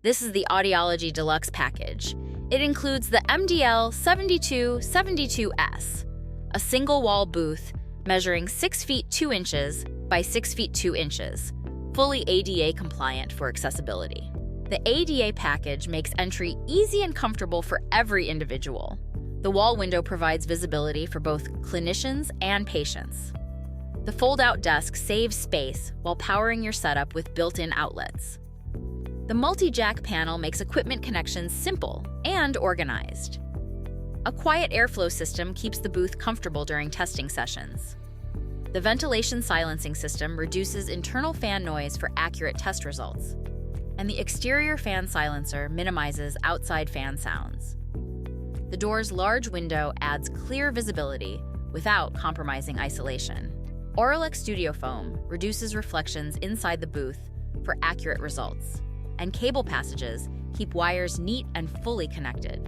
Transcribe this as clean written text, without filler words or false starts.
This is the Audiology Deluxe Package. It includes the MDL7272S, a single-wall booth measuring 6 feet 2 inches by 6 feet 2 inches, fully ADA compliant for accessibility. The ADA package makes entry easy and comfortable for every individual. The wall window provides visibility for both clinicians and patients. The fold-out desk saves space while powering your setup with built-in outlets. The multi-jack panel makes equipment connections simple and organized. A quiet airflow system keeps the booth comfortable during testing sessions. The ventilation silencing system reduces internal fan noise for accurate test results. And the exterior fan silencer minimizes outside fan sounds. The door's large window adds clear visibility without compromising isolation. Auralex Studio Foam reduces reflections inside the booth for accurate results. And cable passages keep wires neat and fully connected.